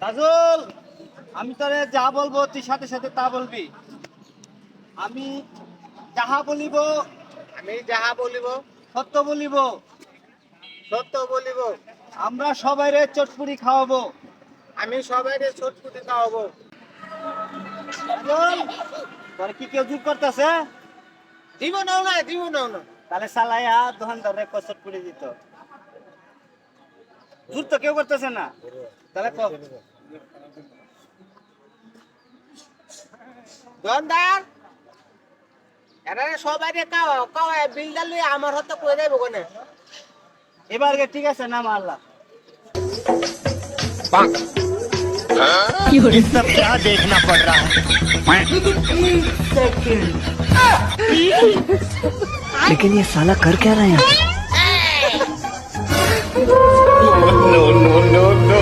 কাজল, আমি তোরে যা বলবো তুই সাথে সাথে তা বলবি। আমি যাহা বলিব আমি যাহা বলিব সত্য বলিব। সত্য বলিব। আমরা সবাইরে চটপুরি খাওয়াবো। আমি সবাইকে ছটফুটি খাওয়াবো। কাজল, তোর কি কেউ জোর করতেছে? দিব নাও না, দিব নাও না। তাহলে সালাইয়া দোকানদারে চটপুরি দিত। জোর তো কেউ করতেছে না, তাহলে কম। দোকানদার, এরা সবাইকে খাওয়াও, খাওয়ায় বিলটা লই আমার হাতে কই দেবো কোনে। এবার ঠিক আছে না মারলা। ये सब क्या देखना पड़ रहा है। लेकिन ये साला कर क्या रहा है यहाँ? No no no no.